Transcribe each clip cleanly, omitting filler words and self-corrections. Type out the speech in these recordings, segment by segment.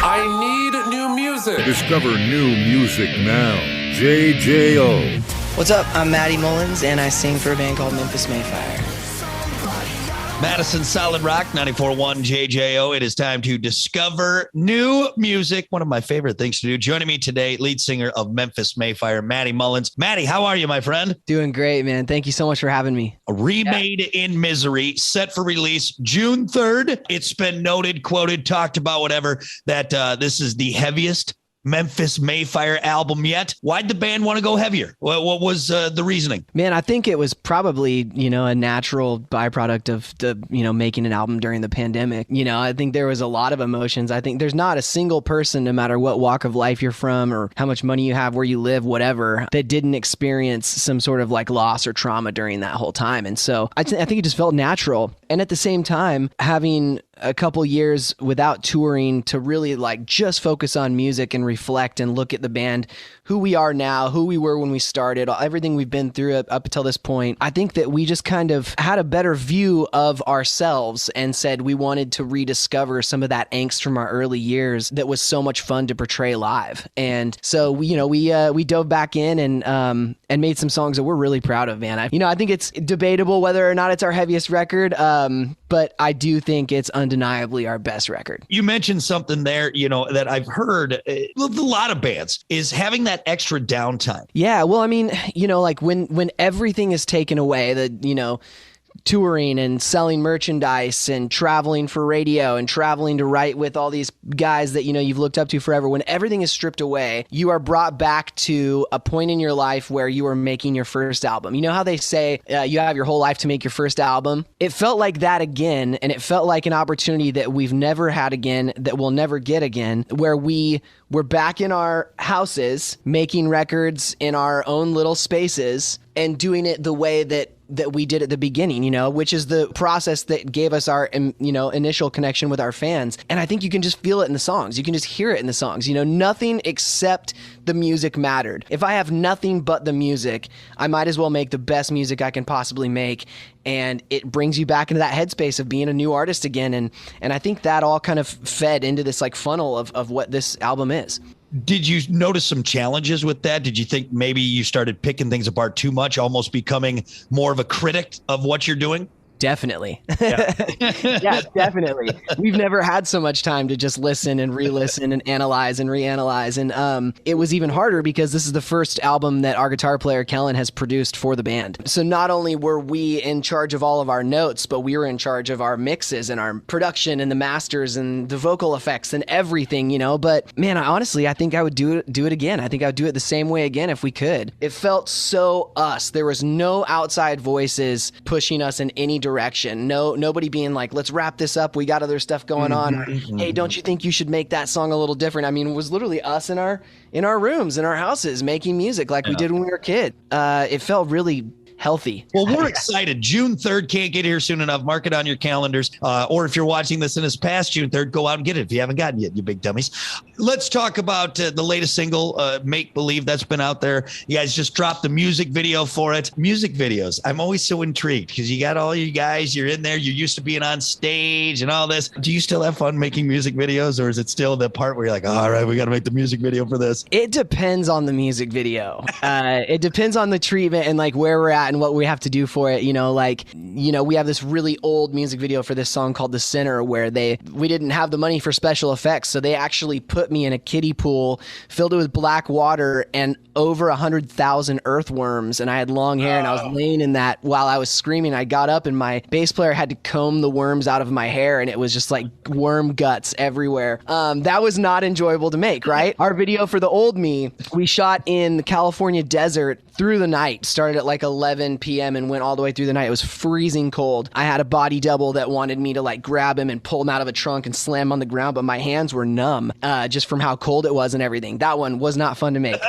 I need new music. Discover new music now. JJO. What's up? I'm Matty Mullins, and I sing for a band called Memphis May Fire. Madison Solid Rock 94.1 JJO. It is time to discover new music. One of my favorite things to do. Joining me today, lead singer of Memphis May Fire, Matty Mullins. Matty, how are you, my friend? Doing great, man. Thank you so much for having me. Remade in Misery, set for release June 3rd. It's been noted, quoted, talked about, whatever, that this is the heaviest Memphis May Fire album yet. Why'd the band want to go heavier? What was the reasoning? Man, I think it was probably, a natural byproduct of the, making an album during the pandemic. I think there was a lot of emotions. I think there's not a single person, no matter what walk of life you're from or how much money you have, where you live, whatever, that didn't experience some sort of like loss or trauma during that whole time. And so I think it just felt natural. And at the same time, having a couple years without touring to really like just focus on music and reflect and look at the band, who we are now, who we were when we started, everything we've been through up until this point. I think that we just kind of had a better view of ourselves and said we wanted to rediscover some of that angst from our early years that was so much fun to portray live. And so we dove back in and made some songs that we're really proud of, man. I think it's debatable whether or not it's our heaviest record, but I do think it's undeniably our best record. You mentioned something there, that I've heard with a lot of bands is having that extra downtime. Yeah. Well, like when everything is taken away, touring and selling merchandise and traveling for radio and traveling to write with all these guys that, you've looked up to forever. When everything is stripped away, you are brought back to a point in your life where you are making your first album. You know how they say you have your whole life to make your first album? It felt like that again. And it felt like an opportunity that we've never had again, that we'll never get again, where we're back in our houses, making records in our own little spaces and doing it the way that we did at the beginning, which is the process that gave us our, initial connection with our fans. And I think you can just feel it in the songs. You can just hear it in the songs. Nothing except the music mattered. If I have nothing but the music, I might as well make the best music I can possibly make. And it brings you back into that headspace of being a new artist again. And I think that all kind of fed into this like funnel of what this album is. Did you notice some challenges with that? Did you think maybe you started picking things apart too much, almost becoming more of a critic of what you're doing? Definitely. Yeah. Yeah, definitely. We've never had so much time to just listen and re-listen and analyze and reanalyze. And it was even harder because this is the first album that our guitar player, Kellen, has produced for the band. So not only were we in charge of all of our notes, but we were in charge of our mixes and our production and the masters and the vocal effects and everything, But man, I think I would do it again. I think I would do it the same way again if we could. It felt so us. There was no outside voices pushing us in any direction. Nobody being like, let's wrap this up, we got other stuff going on, or hey, don't you think you should make that song a little different? It was literally us in our rooms, in our houses, making music like we did when we were a kid. It felt really healthy. Well, we're excited. June 3rd can't get here soon enough. Mark it on your calendars. Or if you're watching this and it's past June 3rd, go out and get it if you haven't gotten it yet, you big dummies. Let's talk about the latest single, Make Believe, that's been out there. You guys just dropped the music video for it. Music videos. I'm always so intrigued because you got all you guys, you're in there, you're used to being on stage and all this. Do you still have fun making music videos, or is it still the part where you're like, all right, we got to make the music video for this? It depends on the music video. It depends on the treatment and like where we're at and what we have to do for it. We have this really old music video for this song called The Sinner where we didn't have the money for special effects, so they actually put me in a kiddie pool, filled it with black water and over 100,000 earthworms, and I had long hair and I was laying in that while I was screaming. I got up and my bass player had to comb the worms out of my hair, and it was just like worm guts everywhere. That was not enjoyable to make, right? Our video for The Old Me, we shot in the California desert through the night, started at like 11 p.m. and went all the way through the night. It was freezing cold. I had a body double that wanted me to like grab him and pull him out of a trunk and slam him on the ground, but my hands were numb just from how cold it was and everything. That one was not fun to make.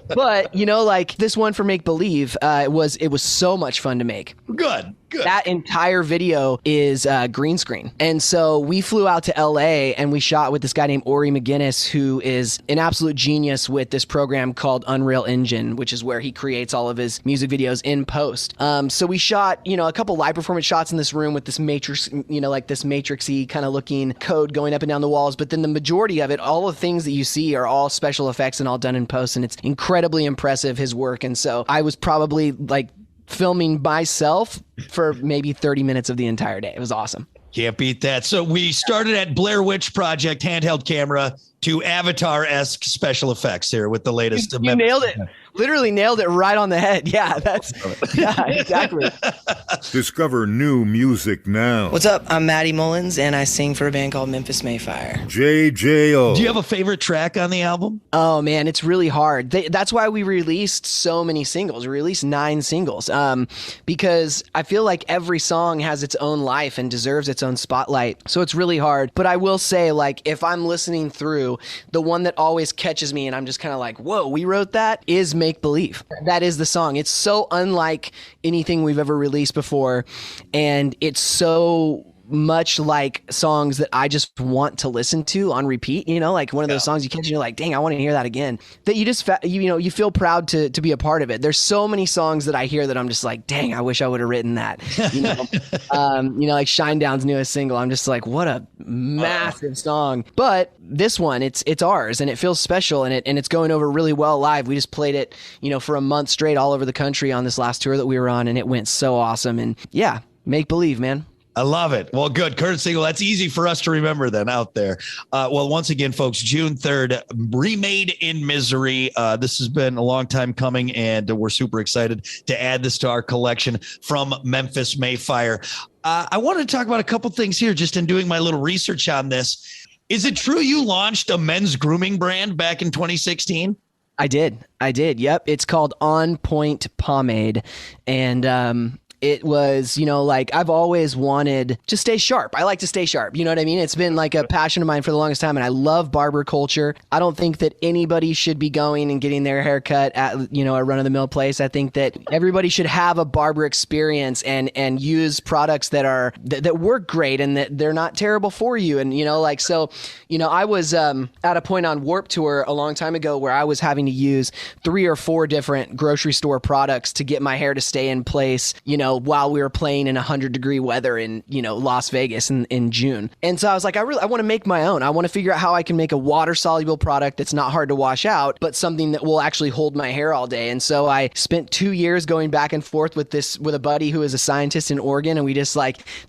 But like this one for Make Believe, it was so much fun to make. Good. That entire video is green screen. And so we flew out to LA and we shot with this guy named Ori McGinnis, who is an absolute genius with this program called Unreal Engine, which is where he creates all of his music videos in post. So we shot, a couple live performance shots in this room with this matrix, like this matrixy kind of looking code going up and down the walls. But then the majority of it, all the things that you see are all special effects and all done in post. And it's incredibly impressive, his work. And so I was probably like filming myself for maybe 30 minutes of the entire day. It was awesome. Can't beat that. So we started at Blair Witch Project handheld camera to Avatar-esque special effects here with the latest. You nailed it. Literally nailed it right on the head. Yeah, yeah, exactly. Discover new music now. What's up? I'm Matty Mullins, and I sing for a band called Memphis May Fire. JJO. Do you have a favorite track on the album? Oh, man, it's really hard. That's why we released so many singles. We released 9 singles because I feel like every song has its own life and deserves its own spotlight. So it's really hard. But I will say, like, if I'm listening through, the one that always catches me and I'm just kind of like, whoa, we wrote that, is Make Believe. That is the song. It's so unlike anything we've ever released before, and it's so much like songs that I just want to listen to on repeat, like one of those songs you catch and you're like, dang, I want to hear that again. That you just, you feel proud to be a part of it. There's so many songs that I hear that I'm just like, dang, I wish I would have written that. Like Shinedown's newest single. I'm just like, what a massive song. But this one, it's ours and it feels special and it's going over really well live. We just played it, for a month straight all over the country on this last tour that we were on, and it went so awesome. And yeah, Make Believe, man. I love it. Well, good. Current single. That's easy for us to remember then out there. Well, once again, folks, June 3rd, Remade in Misery. This has been a long time coming, and we're super excited to add this to our collection from Memphis May Fire. I want to talk about a couple things here just in doing my little research on this. Is it true you launched a men's grooming brand back in 2016? I did. Yep. It's called On Point Pomade. And, it was, I've always wanted to stay sharp. I like to stay sharp. You know what I mean? It's been like a passion of mine for the longest time, and I love barber culture. I don't think that anybody should be going and getting their hair cut at, a run-of-the-mill place. I think that everybody should have a barber experience and use products that work great and that they're not terrible for you. And, I was at a point on Warped Tour a long time ago where I was having to use 3 or 4 different grocery store products to get my hair to stay in place, while we were playing in 100-degree weather in, Las Vegas in June. And so I was like, I want to make my own. I want to figure out how I can make a water-soluble product that's not hard to wash out, but something that will actually hold my hair all day. And so I spent 2 years going back and forth with a buddy who is a scientist in Oregon, and we just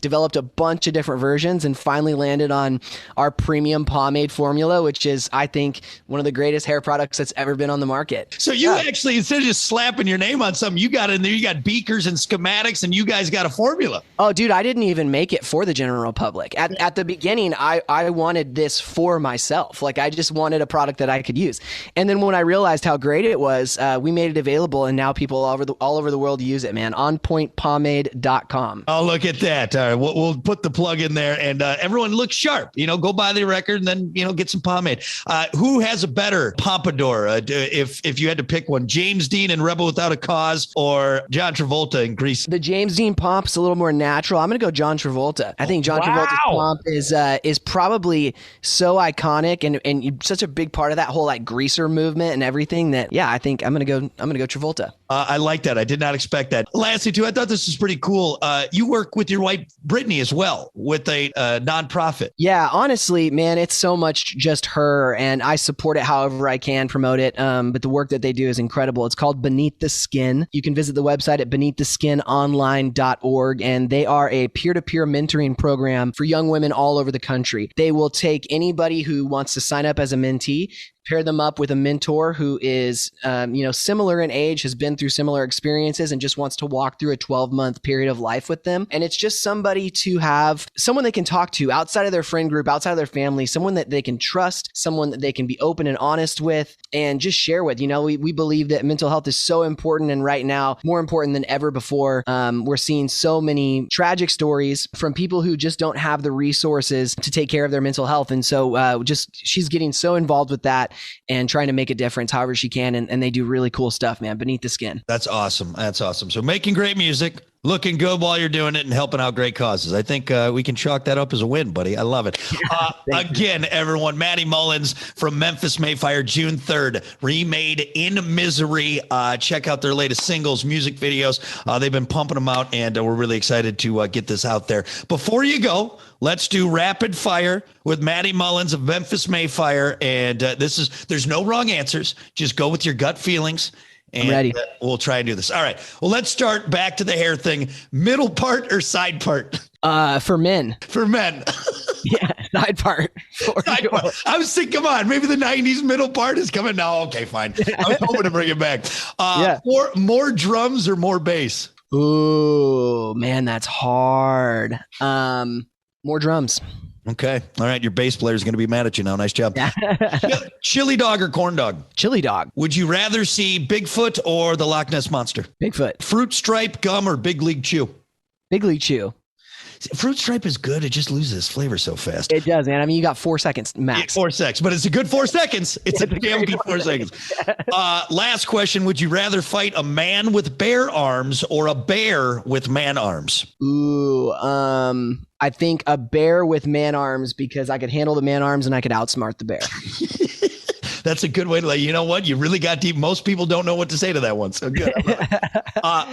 developed a bunch of different versions and finally landed on our premium pomade formula, which is, I think, one of the greatest hair products that's ever been on the market. So you actually, instead of just slapping your name on something, you got in there, you got beakers and schematics, and you guys got a formula. Oh, dude, I didn't even make it for the general public. At the beginning, I wanted this for myself. I just wanted a product that I could use. And then when I realized how great it was, we made it available, and now people all over the world use it, man. OnPointPomade.com. Oh, look at that. All right, we'll put the plug in there, and everyone looks sharp. Go buy the record and then, get some pomade. Who has a better pompadour if you had to pick one? James Dean in Rebel Without a Cause or John Travolta in Grease? The James Dean pomp's a little more natural. I'm going to go John Travolta. I think John Travolta's pomp is probably so iconic and such a big part of that whole greaser movement and everything that, I think I'm going to go Travolta. I like that. I did not expect that. Lastly, too, I thought this was pretty cool. You work with your wife, Brittany, as well, with a nonprofit. Yeah, honestly, man, it's so much just her, and I support it however I can, promote it. But the work that they do is incredible. It's called Beneath the Skin. You can visit the website at beneaththeskinonline.org, and they are a peer-to-peer mentoring program for young women all over the country. They will take anybody who wants to sign up as a mentee, pair them up with a mentor who is, similar in age, has been through similar experiences, and just wants to walk through a 12-month period of life with them. And it's just somebody to have, someone they can talk to outside of their friend group, outside of their family, someone that they can trust, someone that they can be open and honest with, and just share with. We believe that mental health is so important, and right now, more important than ever before. We're seeing so many tragic stories from people who just don't have the resources to take care of their mental health. And so she's getting so involved with that and trying to make a difference however she can. And they do really cool stuff, man. Beneath the Skin. That's awesome. So making great music, Looking good while you're doing it and helping out great causes. I think we can chalk that up as a win, buddy. I love it. Again, everyone, Matty Mullins from Memphis May Fire, June 3rd, Remade in Misery. Check out their latest singles, music videos. They've been pumping them out, and we're really excited to get this out there. Before you go, let's do rapid fire with Matty Mullins of Memphis May Fire. And there's no wrong answers. Just go with your gut feelings. And I'm ready. We'll try and do this. All right. Well, let's start back to the hair thing. Middle part or side part? For men. For men. Yeah, side part. Side part. I was thinking, come on, maybe the 90s middle part is coming now. Okay, fine. I was hoping to bring it back. Yeah. More drums or more bass? Ooh, man, that's hard. More drums. Okay. All right. Your bass player is going to be mad at you now. Nice job. Chili dog or corn dog? Chili dog. Would you rather see Bigfoot or the Loch Ness Monster? Bigfoot. Fruit stripe, gum, or Big League Chew? Big League Chew. Fruit stripe is good. It just loses its flavor so fast. It does, man. I mean, you got 4 seconds max. 4 seconds, but it's a good 4 seconds. It's a damn good 4 seconds. Last question. Would you rather fight a man with bear arms or a bear with man arms? Ooh, I think a bear with man arms, because I could handle the man arms and I could outsmart the bear. That's a good way to let you know what you really got deep. Most people don't know what to say to that one. So good.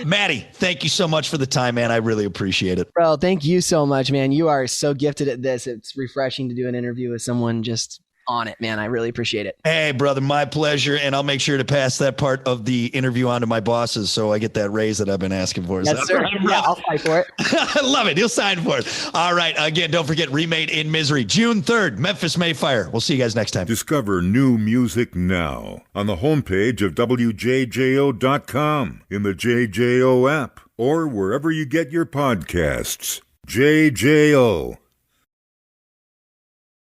Matty, thank you so much for the time, man. I really appreciate it. Bro, thank you so much, man. You are so gifted at this. It's refreshing to do an interview with someone just on it, man. I really appreciate it. Hey, brother, my pleasure. And I'll make sure to pass that part of the interview on to my bosses so I get that raise that I've been asking for. Yes, sir. Yeah, I'll fight for it. I love it. He'll sign for it. All right. Again, don't forget Remade in Misery, June 3rd, Memphis May Fire. We'll see you guys next time. Discover new music now on the homepage of WJJO.com, in the JJO app, or wherever you get your podcasts. JJO